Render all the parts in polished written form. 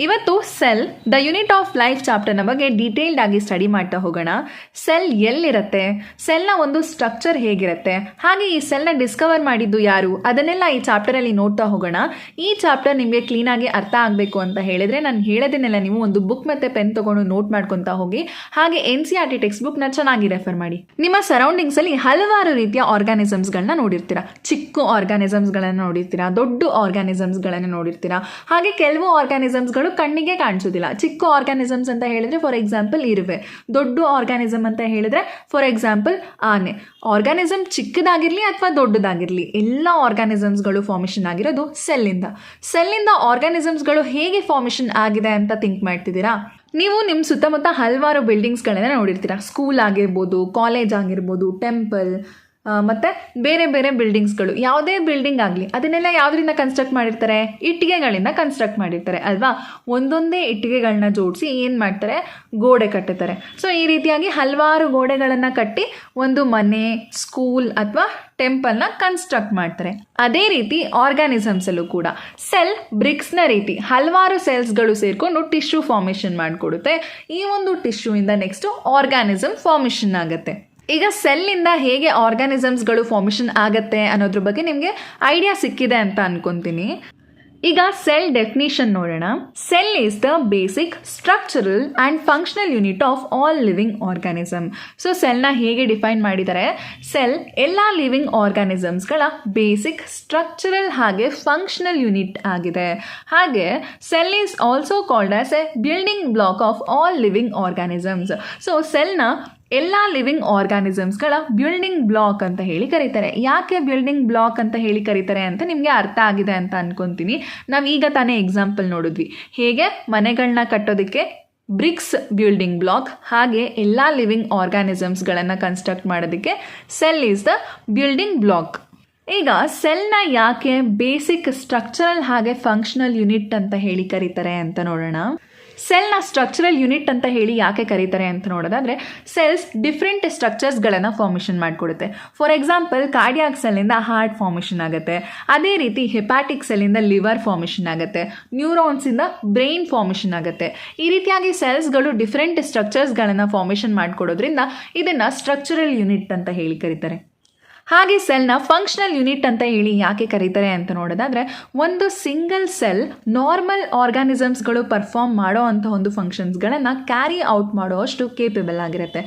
ಇವತ್ತು cell the unit of life ಚಾಪ್ಟರ್ನ ಬಗ್ಗೆ ಡೀಟೇಲ್ಡ್ ಆಗಿ ಸ್ಟಡಿ ಮಾಡ್ತಾ ಹೋಗೋಣ. ಸೆಲ್ ಎಲ್ಲಿರುತ್ತೆ, ಸೆಲ್ನ ಒಂದು ಸ್ಟ್ರಕ್ಚರ್ ಹೇಗಿರುತ್ತೆ, ಹಾಗೆ ಈ ಸೆಲ್ನ ಡಿಸ್ಕವರ್ ಮಾಡಿದ್ದು ಯಾರು, ಅದನ್ನೆಲ್ಲ ಈ ಚಾಪ್ಟರಲ್ಲಿ ನೋಡ್ತಾ ಹೋಗೋಣ. ಈ ಚಾಪ್ಟರ್ ನಿಮಗೆ ಕ್ಲೀನಾಗಿ ಅರ್ಥ ಆಗಬೇಕು ಅಂತ ಹೇಳಿದ್ರೆ ನಾನು ಹೇಳೋದನ್ನೆಲ್ಲ ನೀವು ಒಂದು ಬುಕ್ ಮತ್ತೆ ಪೆನ್ ತಗೊಂಡು ನೋಟ್ ಮಾಡ್ಕೊತಾ ಹೋಗಿ. ಹಾಗೆ NCERT ಟೆಕ್ಸ್ಟ್ ಬುಕ್ನ ಚೆನ್ನಾಗಿ ರೆಫರ್ ಮಾಡಿ. ನಿಮ್ಮ ಸರೌಂಡಿಂಗ್ಸಲ್ಲಿ ಹಲವಾರು ರೀತಿಯ ಆರ್ಗಾನಿಸಮ್ಸ್ಗಳನ್ನ ನೋಡಿರ್ತೀರಾ. ಚಿಕ್ಕ ಆರ್ಗಾನಿಸಮ್ಸ್ಗಳನ್ನ ನೋಡಿರ್ತೀರಾ, ದೊಡ್ಡ ಆರ್ಗಾನಿಸಮ್ಸ್ಗಳನ್ನ ನೋಡಿರ್ತೀರಾ. ಹಾಗೆ ಕೆಲವು ಆರ್ಗಾನಿಸಮ್ಸ್ಗಳು ಕಣ್ಣಿಗೆ ಕಾಣಿಸೋದಿಲ್ಲ. ಚಿಕ್ಕ ಆರ್ಗಾನಿಸಮ್ಸ್ ಅಂತ ಹೇಳಿದ್ರೆ ಫಾರ್ ಎಕ್ಸಾಂಪಲ್ ಇರುವೆ, ದೊಡ್ಡ ಆರ್ಗಾನಿಸಮ್ ಅಂತ ಹೇಳಿದ್ರೆ ಫಾರ್ ಎಕ್ಸಾಂಪಲ್ ಆನೆ. ಆರ್ಗಾನಿಸಮ್ ಚಿಕ್ಕದಾಗಿರ್ಲಿ ಅಥವಾ ದೊಡ್ಡದಾಗಿರ್ಲಿ, ಎಲ್ಲ ಆರ್ಗಾನಿಸಮ್ಸ್ಗಳು ಫಾರ್ಮೇಷನ್ ಆಗಿರೋದು ಸೆಲ್ಲಿಂದ ಆರ್ಗಾನಿಸಮ್ಸ್ಗಳು ಹೇಗೆ ಫಾರ್ಮೇಷನ್ ಆಗಿದೆ ಅಂತ ಥಿಂಕ್ ಮಾಡ್ತಿದ್ದೀರಾ? ನೀವು ನಿಮ್ಮ ಸುತ್ತಮುತ್ತ ಹಲವಾರು ಬಿಲ್ಡಿಂಗ್ಸ್ಗಳನ್ನ ನೋಡಿರ್ತೀರಾ. ಸ್ಕೂಲ್ ಆಗಿರ್ಬೋದು, ಕಾಲೇಜ್ ಆಗಿರ್ಬೋದು, ಟೆಂಪಲ್ ಮತ್ತು ಬೇರೆ ಬೇರೆ ಬಿಲ್ಡಿಂಗ್ಸ್ಗಳು. ಯಾವುದೇ ಬಿಲ್ಡಿಂಗ್ ಆಗಲಿ ಅದನ್ನೆಲ್ಲ ಯಾವುದರಿಂದ ಕನ್ಸ್ಟ್ರಕ್ಟ್ ಮಾಡಿರ್ತಾರೆ? ಇಟ್ಟಿಗೆಗಳಿಂದ ಕನ್ಸ್ಟ್ರಕ್ಟ್ ಮಾಡಿರ್ತಾರೆ ಅಲ್ವಾ. ಒಂದೊಂದೇ ಇಟ್ಟಿಗೆಗಳನ್ನ ಜೋಡಿಸಿ ಏನು ಮಾಡ್ತಾರೆ, ಗೋಡೆ ಕಟ್ಟುತ್ತಾರೆ. ಸೊ ಈ ರೀತಿಯಾಗಿ ಹಲವಾರು ಗೋಡೆಗಳನ್ನು ಕಟ್ಟಿ ಒಂದು ಮನೆ, ಸ್ಕೂಲ್ ಅಥವಾ ಟೆಂಪಲ್ನ ಕನ್ಸ್ಟ್ರಕ್ಟ್ ಮಾಡ್ತಾರೆ. ಅದೇ ರೀತಿ ಆರ್ಗಾನಿಸಮ್ಸಲ್ಲೂ ಕೂಡ ಸೆಲ್ ಬ್ರಿಕ್ಸ್ನ ರೀತಿ ಹಲವಾರು ಸೆಲ್ಸ್ಗಳು ಸೇರಿಕೊಂಡು ಟಿಶ್ಯೂ ಫಾರ್ಮೇಷನ್ ಮಾಡಿಕೊಡುತ್ತೆ. ಈ ಒಂದು ಟಿಶ್ಯೂಯಿಂದ ನೆಕ್ಸ್ಟ್ ಆರ್ಗಾನಿಸಮ್ ಫಾರ್ಮೇಷನ್ ಆಗುತ್ತೆ. ಈಗ ಸೆಲ್ಲಿಂದ ಹೇಗೆ ಆರ್ಗಾನಿಸಮ್ಸ್ಗಳು ಫಾರ್ಮೇಷನ್ ಆಗತ್ತೆ ಅನ್ನೋದ್ರ ಬಗ್ಗೆ ನಿಮಗೆ ಐಡಿಯಾ ಸಿಕ್ಕಿದೆ ಅಂತ ಅನ್ಕೊಂತೀನಿ. ಈಗ ಸೆಲ್ ಡೆಫಿನಿಷನ್ ನೋಡೋಣ. Cell is the basic structural and functional unit of all living organism. So ಸೆಲ್ನ ಹೇಗೆ ಡಿಫೈನ್ ಮಾಡಿದ್ದಾರೆ? ಸೆಲ್ ಎಲ್ಲ ಲಿವಿಂಗ್ ಆರ್ಗಾನಿಸಮ್ಸ್ಗಳ ಬೇಸಿಕ್ ಸ್ಟ್ರಕ್ಚರಲ್ ಹಾಗೆ ಫಂಕ್ಷನಲ್ ಯೂನಿಟ್ ಆಗಿದೆ. ಹಾಗೆ cell is also called as a building block of all living organisms. So ಸೆಲ್ನ ಎಲ್ಲ ಲಿವಿಂಗ್ ಆರ್ಗಾನಿಸಮ್ಸ್ಗಳ ಬಿಲ್ಡಿಂಗ್ ಬ್ಲಾಕ್ ಅಂತ ಹೇಳಿ ಕರೀತಾರೆ. ಯಾಕೆ ಬಿಲ್ಡಿಂಗ್ ಬ್ಲಾಕ್ ಅಂತ ಹೇಳಿ ಕರೀತಾರೆ ಅಂತ ನಿಮಗೆ ಅರ್ಥ ಆಗಿದೆ ಅಂತ ಅನ್ಕೊತೀನಿ. ನಾವು ಈಗ ತಾನೇ ಎಕ್ಸಾಂಪಲ್ ನೋಡಿದ್ವಿ, ಹೇಗೆ ಮನೆಗಳನ್ನ ಕಟ್ಟೋದಕ್ಕೆ ಬ್ರಿಕ್ಸ್ ಬಿಲ್ಡಿಂಗ್ ಬ್ಲಾಕ್, ಹಾಗೆ ಎಲ್ಲ ಲಿವಿಂಗ್ ಆರ್ಗಾನಿಸಮ್ಸ್ಗಳನ್ನು ಕನ್ಸ್ಟ್ರಕ್ಟ್ ಮಾಡೋದಕ್ಕೆ cell is the building block. ಈಗ ಸೆಲ್ನ ಯಾಕೆ ಬೇಸಿಕ್ ಸ್ಟ್ರಕ್ಚರಲ್ ಹಾಗೆ ಫಂಕ್ಷನಲ್ ಯೂನಿಟ್ ಅಂತ ಹೇಳಿ ಕರೀತಾರೆ ಅಂತ ನೋಡೋಣ. ಸೆಲ್ನ ಸ್ಟ್ರಕ್ಚರಲ್ ಯೂನಿಟ್ ಅಂತ ಹೇಳಿ ಯಾಕೆ ಕರೀತಾರೆ ಅಂತ ನೋಡೋದಾದರೆ, ಸೆಲ್ಸ್ ಡಿಫ್ರೆಂಟ್ ಸ್ಟ್ರಕ್ಚರ್ಸ್ಗಳನ್ನು ಫಾರ್ಮೇಷನ್ ಮಾಡಿಕೊಡುತ್ತೆ. ಫಾರ್ ಎಕ್ಸಾಂಪಲ್ ಕಾರ್ಡಿಯಾಕ್ ಸೆಲ್ಲಿಂದ ಹಾರ್ಟ್ ಫಾರ್ಮೇಷನ್ ಆಗುತ್ತೆ. ಅದೇ ರೀತಿ ಹೆಪಾಟಿಕ್ ಸೆಲ್ಲಿಂದ ಲಿವರ್ ಫಾರ್ಮೇಷನ್ ಆಗುತ್ತೆ. ನ್ಯೂರಾನ್ಸಿಂದ ಬ್ರೈನ್ ಫಾರ್ಮೇಷನ್ ಆಗುತ್ತೆ. ಈ ರೀತಿಯಾಗಿ ಸೆಲ್ಸ್ಗಳು ಡಿಫ್ರೆಂಟ್ ಸ್ಟ್ರಕ್ಚರ್ಸ್ಗಳನ್ನು ಫಾರ್ಮೇಷನ್ ಮಾಡಿಕೊಡೋದ್ರಿಂದ ಇದನ್ನು ಸ್ಟ್ರಕ್ಚರಲ್ ಯೂನಿಟ್ ಅಂತ ಹೇಳಿ ಕರೀತಾರೆ. ಹಾಗೆ ಸೆಲ್ನ ಫಂಕ್ಷನಲ್ ಯೂನಿಟ್ ಅಂತ ಹೇಳಿ ಯಾಕೆ ಕರೀತಾರೆ ಅಂತ ನೋಡೋದಾದರೆ, ಒಂದು ಸಿಂಗಲ್ ಸೆಲ್ ನಾರ್ಮಲ್ ಆರ್ಗಾನಿಸಮ್ಸ್ಗಳು ಪರ್ಫಾರ್ಮ್ ಮಾಡೋ ಅಂಥ ಒಂದು ಫಂಕ್ಷನ್ಸ್ಗಳನ್ನು ಕ್ಯಾರಿ ಔಟ್ ಮಾಡೋ ಅಷ್ಟು ಕೇಪಬಲ್ ಆಗಿರುತ್ತೆ.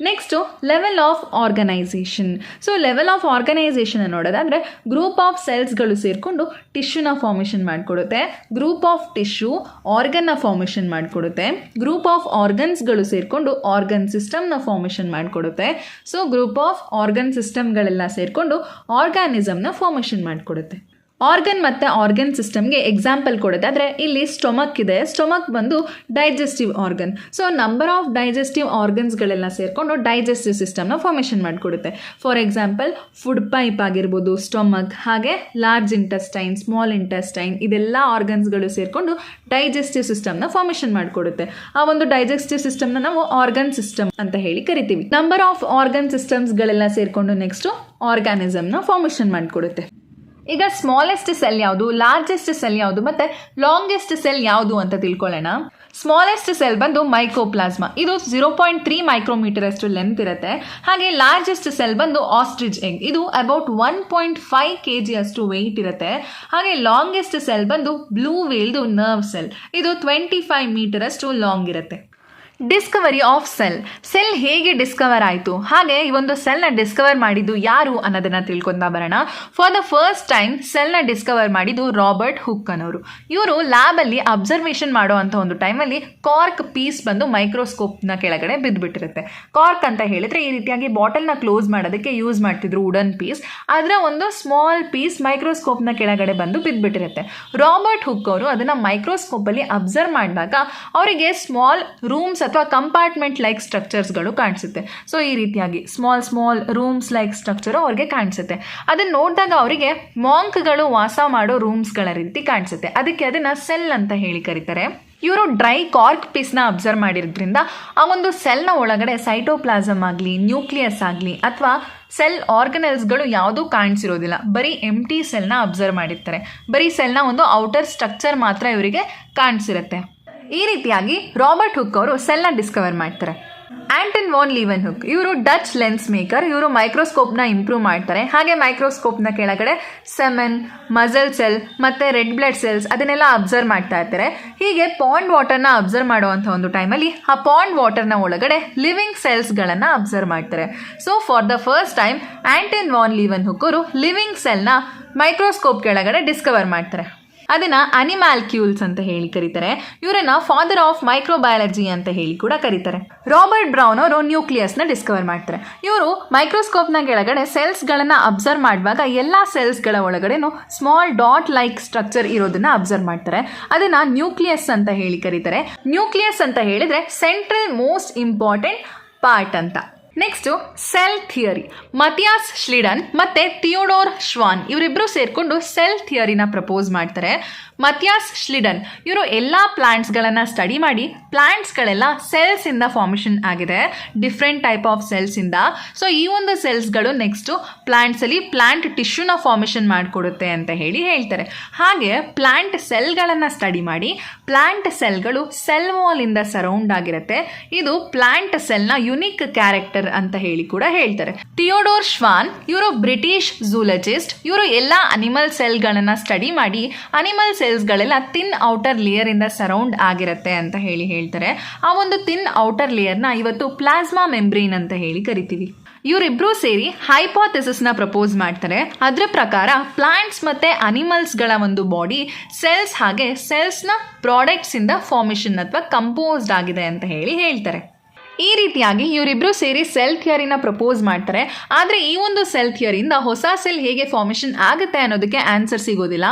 Next level of organisation. So level of organisation ನೋಡೋದಾದರೆ, ಗ್ರೂಪ್ ಆಫ್ ಸೆಲ್ಸ್ಗಳು ಸೇರಿಕೊಂಡು ಟಿಶ್ಯೂನ ಫಾರ್ಮೇಷನ್ ಮಾಡಿಕೊಡುತ್ತೆ. ಗ್ರೂಪ್ ಆಫ್ ಟಿಶ್ಯೂ ಆರ್ಗನ್ನ ಫಾರ್ಮೇಷನ್ ಮಾಡಿಕೊಡುತ್ತೆ. ಗ್ರೂಪ್ ಆಫ್ ಆರ್ಗನ್ಸ್ಗಳು ಸೇರಿಕೊಂಡು ಆರ್ಗನ್ ಸಿಸ್ಟಮ್ನ ಫಾರ್ಮೇಷನ್ ಮಾಡಿಕೊಡುತ್ತೆ. ಸೊ ಗ್ರೂಪ್ ಆಫ್ ಆರ್ಗನ್ ಸಿಸ್ಟಮ್ಗಳೆಲ್ಲ ಸೇರಿಕೊಂಡು ಆರ್ಗಾನಿಸಮ್ನ ಫಾರ್ಮೇಷನ್ ಮಾಡಿಕೊಡುತ್ತೆ. ಆರ್ಗನ್ ಮತ್ತು ಆರ್ಗನ್ ಸಿಸ್ಟಮ್ಗೆ ಎಕ್ಸಾಂಪಲ್ ಕೊಡೋದಾದರೆ, ಇಲ್ಲಿ ಸ್ಟೊಮಕ್ ಇದೆ. ಸ್ಟೊಮಕ್ ಬಂದು digestive organ. So number of digestive ಆರ್ಗನ್ಸ್ಗಳೆಲ್ಲ ಸೇರಿಕೊಂಡು ಡೈಜೆಸ್ಟಿವ್ ಸಿಸ್ಟಮ್ನ ಫಾರ್ಮೇಷನ್ ಮಾಡಿಕೊಡುತ್ತೆ. ಫಾರ್ ಎಕ್ಸಾಂಪಲ್ ಫುಡ್ ಪೈಪ್ ಆಗಿರ್ಬೋದು, ಸ್ಟೊಮಕ್, ಹಾಗೆ ಲಾರ್ಜ್ ಇಂಟೆಸ್ಟೈನ್, ಸ್ಮಾಲ್ ಇಂಟೆಸ್ಟೈನ್, ಇದೆಲ್ಲ ಆರ್ಗನ್ಸ್ಗಳು ಸೇರಿಕೊಂಡು ಡೈಜೆಸ್ಟಿವ್ ಸಿಸ್ಟಮ್ನ ಫಾರ್ಮೇಷನ್ ಮಾಡಿಕೊಡುತ್ತೆ. ಆ ಒಂದು ಡೈಜೆಸ್ಟಿವ್ ಸಿಸ್ಟಮ್ನ ನಾವು ಆರ್ಗನ್ ಸಿಸ್ಟಮ್ ಅಂತ ಹೇಳಿ ಕರಿತೀವಿ. ನಂಬರ್ ಆಫ್ ಆರ್ಗನ್ ಸಿಸ್ಟಮ್ಸ್ಗಳೆಲ್ಲ ಸೇರಿಕೊಂಡು ನೆಕ್ಸ್ಟು ಆರ್ಗಾನಿಸಮ್ನ ಫಾರ್ಮೇಷನ್ ಮಾಡಿಕೊಡುತ್ತೆ. ಈಗ ಸ್ಮಾಲೆಸ್ಟ್ ಸೆಲ್ ಯಾವುದು, ಲಾರ್ಜೆಸ್ಟ್ ಸೆಲ್ ಯಾವುದು ಮತ್ತು ಲಾಂಗೆಸ್ಟ್ ಸೆಲ್ ಯಾವುದು ಅಂತ ತಿಳ್ಕೊಳ್ಳೋಣ. ಸ್ಮಾಲೆಸ್ಟ್ ಸೆಲ್ ಬಂದು ಮೈಕೋಪ್ಲಾಸ್ಮಾ. ಇದು 0.3 ಮೈಕ್ರೋಮೀಟರ್ ಅಷ್ಟು ಲೆಂತ್ ಇರುತ್ತೆ. ಹಾಗೆ ಲಾರ್ಜೆಸ್ಟ್ ಸೆಲ್ ಬಂದು ಆಸ್ಟ್ರಿಚ್ ಎಗ್. ಇದು ಅಬೌಟ್ 1.5 kg ಅಷ್ಟು ವೆಯ್ಟ್ ಇರುತ್ತೆ. ಹಾಗೆ ಲಾಂಗೆಸ್ಟ್ ಸೆಲ್ ಬಂದು ಬ್ಲೂ ವೇಲ್ದು ನರ್ವ್ ಸೆಲ್. ಇದು 25 ಮೀಟರ್ ಅಷ್ಟು ಲಾಂಗ್ ಇರುತ್ತೆ. ಡಿಸ್ಕವರಿ ಆಫ್ ಸೆಲ್ ಹೇಗೆ ಡಿಸ್ಕವರ್ ಆಯಿತು, ಹಾಗೆ ಈ ಒಂದು ಸೆಲ್ನ ಡಿಸ್ಕವರ್ ಮಾಡಿದ್ದು ಯಾರು ಅನ್ನೋದನ್ನು ತಿಳ್ಕೊಂಡ ಬರೋಣ. ಫಾರ್ ದ ಫಸ್ಟ್ ಟೈಮ್ ಸೆಲ್ನ ಡಿಸ್ಕವರ್ ಮಾಡಿದ್ದು ರಾಬರ್ಟ್ ಹುಕ್ ಅನ್ನೋರು. ಇವರು ಲ್ಯಾಬಲ್ಲಿ ಅಬ್ಸರ್ವೇಷನ್ ಮಾಡೋ ಅಂಥ ಒಂದು ಟೈಮಲ್ಲಿ ಕಾರ್ಕ್ ಪೀಸ್ ಬಂದು ಮೈಕ್ರೋಸ್ಕೋಪ್ನ ಕೆಳಗಡೆ ಬಿದ್ದುಬಿಟ್ಟಿರುತ್ತೆ. ಕಾರ್ಕ್ ಅಂತ ಹೇಳಿದ್ರೆ ಈ ರೀತಿಯಾಗಿ ಬಾಟಲ್ನ ಕ್ಲೋಸ್ ಮಾಡೋದಕ್ಕೆ ಯೂಸ್ ಮಾಡ್ತಿದ್ರು ವುಡನ್ ಪೀಸ್. ಅದರ ಒಂದು ಸ್ಮಾಲ್ ಪೀಸ್ ಮೈಕ್ರೋಸ್ಕೋಪ್ನ ಕೆಳಗಡೆ ಬಂದು ಬಿದ್ದುಬಿಟ್ಟಿರುತ್ತೆ. ರಾಬರ್ಟ್ ಹುಕ್ ಅವರು ಅದನ್ನು ಮೈಕ್ರೋಸ್ಕೋಪಲ್ಲಿ ಅಬ್ಸರ್ವ್ ಮಾಡಿದಾಗ ಅವರಿಗೆ ಸ್ಮಾಲ್ ರೂಮ್ಸ್ ಅಥವಾ ಕಂಪಾರ್ಟ್ಮೆಂಟ್ ಲೈಕ್ ಸ್ಟ್ರಕ್ಚರ್ಸ್ಗಳು ಕಾಣಿಸುತ್ತೆ. ಸೊ ಈ ರೀತಿಯಾಗಿ ಸ್ಮಾಲ್ ರೂಮ್ಸ್ ಲೈಕ್ ಸ್ಟ್ರಕ್ಚರು ಅವ್ರಿಗೆ ಕಾಣಿಸುತ್ತೆ. ಅದನ್ನು ನೋಡಿದಾಗ ಅವರಿಗೆ ಮಾಂಕ್ಗಳು ವಾಸ ಮಾಡೋ ರೂಮ್ಸ್ಗಳ ರೀತಿ ಕಾಣಿಸುತ್ತೆ. ಅದಕ್ಕೆ ಅದನ್ನು ಸೆಲ್ ಅಂತ ಹೇಳಿ ಕರೀತಾರೆ. ಇವರು ಡ್ರೈ ಕಾರ್ಕ್ ಪೀಸ್ನ ಅಬ್ಸರ್ವ್ ಮಾಡಿರೋದ್ರಿಂದ ಆ ಒಂದು ಸೆಲ್ನ ಒಳಗಡೆ ಸೈಟೋಪ್ಲಾಸಮ್ ಆಗಲಿ, ನ್ಯೂಕ್ಲಿಯಸ್ ಆಗಲಿ ಅಥವಾ ಸೆಲ್ ಆರ್ಗನೆಲ್ಸ್ಗಳು ಯಾವುದೂ ಕಾಣಿಸಿರೋದಿಲ್ಲ. ಬರೀ ಎಂಟಿ ಸೆಲ್ನ ಅಬ್ಸರ್ವ್ ಮಾಡಿರ್ತಾರೆ. ಬರೀ ಸೆಲ್ನ ಒಂದು ಔಟರ್ ಸ್ಟ್ರಕ್ಚರ್ ಮಾತ್ರ ಇವರಿಗೆ ಕಾಣಿಸಿರುತ್ತೆ. ಈ ರೀತಿಯಾಗಿ ರಾಬರ್ಟ್ ಹುಕ್ ಅವರು ಸೆಲ್ನ ಡಿಸ್ಕವರ್ ಮಾಡ್ತಾರೆ. ಆಂಟನ್ ವಾನ್ ಲೀವನ್ ಹುಕ್ ಇವರು ಡಚ್ ಲೆನ್ಸ್ ಮೇಕರ್. ಇವರು ಮೈಕ್ರೋಸ್ಕೋಪ್ನ ಇಂಪ್ರೂವ್ ಮಾಡ್ತಾರೆ. ಹಾಗೆ ಮೈಕ್ರೋಸ್ಕೋಪ್ನ ಕೆಳಗಡೆ ಸೆಮೆನ್, ಮಸಲ್ ಸೆಲ್ ಮತ್ತು ರೆಡ್ ಬ್ಲಡ್ ಸೆಲ್ಸ್ ಅದನ್ನೆಲ್ಲ ಅಬ್ಸರ್ವ್ ಮಾಡ್ತಾ ಇರ್ತಾರೆ. ಹೀಗೆ ಪಾಂಡ್ ವಾಟರ್ನ ಅಬ್ಸರ್ವ್ ಮಾಡುವಂಥ ಒಂದು ಟೈಮಲ್ಲಿ ಆ ಪಾಂಡ್ ವಾಟರ್ನ ಒಳಗಡೆ ಲಿವಿಂಗ್ ಸೆಲ್ಸ್ಗಳನ್ನು ಅಬ್ಸರ್ವ್ ಮಾಡ್ತಾರೆ. So for the first time Anton van Leeuwenhoek ಅವರು ಲಿವಿಂಗ್ ಸೆಲ್ನ ಮೈಕ್ರೋಸ್ಕೋಪ್ ಕೆಳಗಡೆ ಡಿಸ್ಕವರ್ ಮಾಡ್ತಾರೆ. ಅದನ್ನ ಅನಿಮಾಲ್ಕ್ಯೂಲ್ಸ್ ಅಂತ ಹೇಳಿ ಕರೀತಾರೆ. ಇವರನ್ನ ಫಾದರ್ ಆಫ್ ಮೈಕ್ರೋಬಯಾಲಜಿ ಅಂತ ಹೇಳಿ ಕೂಡ ಕರೀತಾರೆ. ರಾಬರ್ಟ್ ಬ್ರೌನ್ ಅವರು ನ್ಯೂಕ್ಲಿಯಸ್ನ ಡಿಸ್ಕವರ್ ಮಾಡ್ತಾರೆ. ಇವರು ಮೈಕ್ರೋಸ್ಕೋಪ್ನ ಕೆಳಗಡೆ ಸೆಲ್ಸ್ಗಳನ್ನು ಅಬ್ಸರ್ವ್ ಮಾಡುವಾಗ ಎಲ್ಲ ಸೆಲ್ಸ್ಗಳ ಒಳಗಡೆನೂ ಸ್ಮಾಲ್ ಡಾಟ್ ಲೈಕ್ ಸ್ಟ್ರಕ್ಚರ್ ಇರೋದನ್ನ ಅಬ್ಸರ್ವ್ ಮಾಡ್ತಾರೆ. ಅದನ್ನ ನ್ಯೂಕ್ಲಿಯಸ್ ಅಂತ ಹೇಳಿ ಕರೀತಾರೆ. ನ್ಯೂಕ್ಲಿಯಸ್ ಅಂತ ಹೇಳಿದ್ರೆ ಸೆಂಟ್ರಲ್ ಮೋಸ್ಟ್ ಇಂಪಾರ್ಟೆಂಟ್ ಪಾರ್ಟ್ ಅಂತ. Next cell theory. Matthias Schleiden ಮತ್ತು ಥಿಯೋಡೋರ್ ಶ್ವಾನ್ ಇವರಿಬ್ಬರು ಸೇರಿಕೊಂಡು ಸೆಲ್ ಥಿಯರಿನ ಪ್ರಪೋಸ್ ಮಾಡ್ತಾರೆ. ಮಥಿಯಾಸ್ ಶ್ಲಿಡನ್ ಇವರು ಎಲ್ಲ ಪ್ಲಾಂಟ್ಸ್ಗಳನ್ನು ಸ್ಟಡಿ ಮಾಡಿ ಪ್ಲಾಂಟ್ಸ್ಗಳೆಲ್ಲ ಸೆಲ್ಸಿಂದ ಫಾರ್ಮೇಷನ್ ಆಗಿದೆ, ಡಿಫ್ರೆಂಟ್ ಟೈಪ್ ಆಫ್ ಸೆಲ್ಸಿಂದ. ಸೊ ಈ ಒಂದು ಸೆಲ್ಸ್ಗಳು ನೆಕ್ಸ್ಟು ಪ್ಲಾಂಟ್ಸಲ್ಲಿ ಪ್ಲಾಂಟ್ ಟಿಶ್ಯೂನ ಫಾರ್ಮೇಷನ್ ಮಾಡಿಕೊಡುತ್ತೆ ಅಂತ ಹೇಳಿ ಹೇಳ್ತಾರೆ. ಹಾಗೆ ಪ್ಲಾಂಟ್ ಸೆಲ್ಗಳನ್ನು ಸ್ಟಡಿ ಮಾಡಿ ಪ್ಲಾಂಟ್ ಸೆಲ್ಗಳು ಸೆಲ್ ವಾಲಿಂದ ಸರೌಂಡ್ ಆಗಿರುತ್ತೆ. ಇದು ಪ್ಲಾಂಟ್ ಸೆಲ್ನ ಯುನಿಕ್ ಕ್ಯಾರೆಕ್ಟರ್ ಅಂತ ಹೇಳಿ ಕೂಡ ಹೇಳ್ತಾರೆ. ಥಿಯೋಡೋರ್ ಶ್ವಾನ್ ಇವರು ಬ್ರಿಟಿಷ್ ಝೂಲಜಿಸ್ಟ್. ಇವರು ಎಲ್ಲ ಅನಿಮಲ್ ಸೆಲ್ಗಳನ್ನ ಸ್ಟಡಿ ಮಾಡಿ ಅನಿಮಲ್ ಸೆಲ್ಸ್ಗಳೆಲ್ಲ ಥಿನ್ ಔಟರ್ ಲೇಯರ್ ಇಂದ ಸರೌಂಡ್ ಆಗಿರುತ್ತೆ ಅಂತ ಹೇಳಿ ಹೇಳ್ತಾರೆ. ಆ ಒಂದು ಥಿನ್ ಔಟರ್ ಲೇಯರ್ನ ಇವತ್ತು ಪ್ಲಾಸ್ಮಾ ಮೆಂಬ್ರೇನ್ ಅಂತ ಹೇಳಿ ಕರಿತೀವಿ. ಇವರಿಬ್ರು ಸೇರಿ ಹೈಪೋಥೆಸಿಸ್ನ ಪ್ರಪೋಸ್ ಮಾಡ್ತಾರೆ. ಅದರ ಪ್ರಕಾರ ಪ್ಲಾಂಟ್ಸ್ ಮತ್ತು ಅನಿಮಲ್ಸ್ಗಳ ಒಂದು ಬಾಡಿ ಸೆಲ್ಸ್ ಹಾಗೆ ಸೆಲ್ಸ್ನ ಪ್ರಾಡಕ್ಟ್ಸಿಂದ ಫಾರ್ಮೇಷನ್ ಅಥವಾ ಕಂಪೋಸ್ಡ್ ಆಗಿದೆ ಅಂತ ಹೇಳಿ ಹೇಳ್ತಾರೆ. ಈ ರೀತಿಯಾಗಿ ಇವರಿಬ್ರು ಸೇರಿ ಸೆಲ್ ಥಿಯರಿನ ಪ್ರಪೋಸ್ ಮಾಡ್ತಾರೆ. ಆದರೆ ಈ ಒಂದು ಸೆಲ್ ಥಿಯರಿಯಿಂದ ಹೊಸ ಸೆಲ್ ಹೇಗೆ ಫಾರ್ಮೇಷನ್ ಆಗುತ್ತೆ ಅನ್ನೋದಕ್ಕೆ ಆನ್ಸರ್ ಸಿಗೋದಿಲ್ಲ.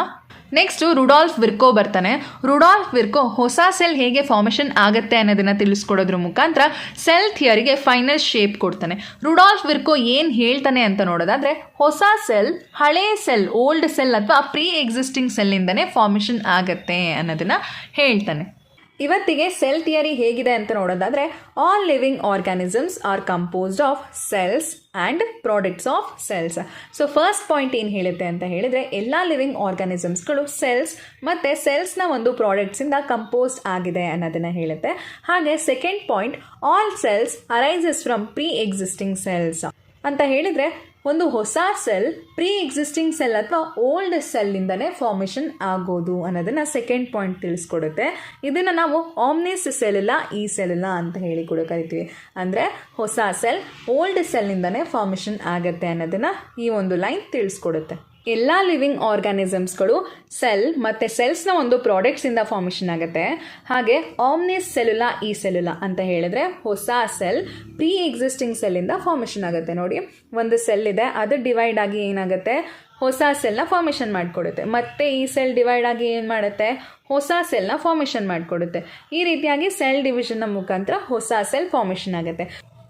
ನೆಕ್ಸ್ಟು ರುಡಾಲ್ಫ್ ವಿರ್ಕೋ ಬರ್ತಾನೆ. ರುಡಾಲ್ಫ್ ವಿರ್ಕೋ ಹೊಸ ಸೆಲ್ ಹೇಗೆ ಫಾರ್ಮೇಷನ್ ಆಗುತ್ತೆ ಅನ್ನೋದನ್ನು ತಿಳಿಸ್ಕೊಡೋದ್ರ ಮುಖಾಂತರ ಸೆಲ್ ಥಿಯರಿಗೆ ಫೈನಲ್ ಶೇಪ್ ಕೊಡ್ತಾನೆ. ರುಡಾಲ್ಫ್ ವಿರ್ಕೋ ಏನು ಹೇಳ್ತಾನೆ ಅಂತ ನೋಡೋದಾದರೆ ಹೊಸ ಸೆಲ್ ಹಳೇ ಸೆಲ್, ಓಲ್ಡ್ ಸೆಲ್ ಅಥವಾ ಪ್ರೀ ಎಕ್ಸಿಸ್ಟಿಂಗ್ ಸೆಲ್ಲಿಂದನೇ ಫಾರ್ಮೇಷನ್ ಆಗುತ್ತೆ ಅನ್ನೋದನ್ನು ಹೇಳ್ತಾನೆ. ಇವತ್ತಿಗೆ ಸೆಲ್ ಥಿಯರಿ ಹೇಗಿದೆ ಅಂತ ನೋಡೋದಾದರೆ all living organisms are composed of cells and products of cells. So first point ಏನು ಹೇಳುತ್ತೆ ಅಂತ ಹೇಳಿದರೆ ಎಲ್ಲ ಲಿವಿಂಗ್ ಆರ್ಗ್ಯಾನಿಸಮ್ಸ್ಗಳು ಸೆಲ್ಸ್ ಮತ್ತು ಸೆಲ್ಸ್ನ ಒಂದು ಪ್ರಾಡಕ್ಟ್ಸಿಂದ ಕಂಪೋಸ್ಡ್ ಆಗಿದೆ ಅನ್ನೋದನ್ನು ಹೇಳುತ್ತೆ. ಹಾಗೆ second point all cells arises from pre existing cells ಅಂತ ಹೇಳಿದರೆ ಒಂದು ಹೊಸ ಸೆಲ್ ಪ್ರೀ ಎಕ್ಸಿಸ್ಟಿಂಗ್ ಸೆಲ್ ಅಥವಾ ಓಲ್ಡ್ ಸೆಲ್ಲಿಂದನೇ ಫಾರ್ಮೇಷನ್ ಆಗೋದು ಅನ್ನೋದನ್ನು ಸೆಕೆಂಡ್ ಪಾಯಿಂಟ್ ತಿಳಿಸ್ಕೊಡುತ್ತೆ. ಇದನ್ನು ನಾವು ಆಮ್ನಿಸ್ ಸೆಲ್ಯುಲಾ ಈ ಸೆಲ್ಯುಲಾ ಅಂತ ಹೇಳಿ ಕೂಡ ಕರಿತೀವಿ. ಅಂದರೆ ಹೊಸ ಸೆಲ್ ಓಲ್ಡ್ ಸೆಲ್ನಿಂದನೇ ಫಾರ್ಮೇಷನ್ ಆಗುತ್ತೆ ಅನ್ನೋದನ್ನು ಈ ಒಂದು ಲೈನ್ ತಿಳಿಸ್ಕೊಡುತ್ತೆ. ಎಲ್ಲ ಲಿವಿಂಗ್ ಆರ್ಗ್ಯಾನಿಸಮ್ಸ್ಗಳು ಸೆಲ್ ಮತ್ತು ಸೆಲ್ಸ್ನ ಒಂದು ಪ್ರಾಡಕ್ಟ್ಸಿಂದ ಫಾರ್ಮೇಷನ್ ಆಗುತ್ತೆ. ಹಾಗೆ ಆಮ್ನಿಸ್ ಸೆಲ್ಯುಲಾ ಈ ಸೆಲ್ಯುಲಾ ಅಂತ ಹೇಳಿದ್ರೆ ಹೊಸ ಸೆಲ್ ಪ್ರೀ ಎಕ್ಸಿಸ್ಟಿಂಗ್ ಸೆಲ್ಲಿಂದ ಫಾರ್ಮೇಷನ್ ಆಗುತ್ತೆ. ನೋಡಿ, ಒಂದು ಸೆಲ್ ಇದೆ, ಅದು ಡಿವೈಡ್ ಆಗಿ ಏನಾಗುತ್ತೆ, ಹೊಸ ಸೆಲ್ನ ಫಾರ್ಮೇಷನ್ ಮಾಡಿಕೊಡುತ್ತೆ. ಮತ್ತು ಈ ಸೆಲ್ ಡಿವೈಡ್ ಆಗಿ ಏನು ಮಾಡುತ್ತೆ, ಹೊಸ ಸೆಲ್ನ ಫಾರ್ಮೇಷನ್ ಮಾಡಿಕೊಡುತ್ತೆ. ಈ ರೀತಿಯಾಗಿ ಸೆಲ್ ಡಿವಿಷನ್ನ ಮುಖಾಂತರ ಹೊಸ ಸೆಲ್ ಫಾರ್ಮೇಷನ್ ಆಗುತ್ತೆ.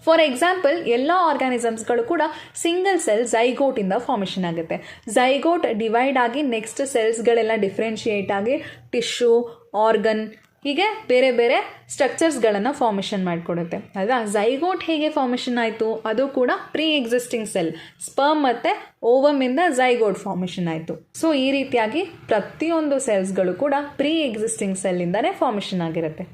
ಫಾರ್ ಎಕ್ಸಾಂಪಲ್, ಎಲ್ಲ ಆರ್ಗ್ಯಾನಿಸಮ್ಸ್ಗಳು ಕೂಡ ಸಿಂಗಲ್ ಸೆಲ್ ಝೈಗೋಟಿಂದ ಫಾರ್ಮೇಷನ್ ಆಗುತ್ತೆ. ಝೈಗೋಟ್ ಡಿವೈಡ್ ಆಗಿ ನೆಕ್ಸ್ಟ್ ಸೆಲ್ಸ್ಗಳೆಲ್ಲ ಡಿಫ್ರೆನ್ಷಿಯೇಟ್ ಆಗಿ ಟಿಶ್ಯೂ, ಆರ್ಗನ್ ಹೀಗೆ ಬೇರೆ ಬೇರೆ ಸ್ಟ್ರಕ್ಚರ್ಸ್ಗಳನ್ನು ಫಾರ್ಮೇಷನ್ ಮಾಡಿಕೊಡುತ್ತೆ ಅಲ್ವಾ. ಝೈಗೋಟ್ ಹೇಗೆ ಫಾರ್ಮೇಷನ್ ಆಯಿತು, ಅದು ಕೂಡ ಪ್ರೀ ಎಕ್ಸಿಸ್ಟಿಂಗ್ ಸೆಲ್, ಸ್ಪರ್ಮ್ ಮತ್ತು ಓವಮಿಂದ ಝೈಗೋಟ್ ಫಾರ್ಮೇಷನ್ ಆಯಿತು. ಸೊ ಈ ರೀತಿಯಾಗಿ ಪ್ರತಿಯೊಂದು ಸೆಲ್ಸ್ಗಳು ಕೂಡ ಪ್ರೀ ಎಕ್ಸಿಸ್ಟಿಂಗ್ ಸೆಲ್ಲಿಂದನೇ ಫಾರ್ಮೇಷನ್ ಆಗಿರುತ್ತೆ.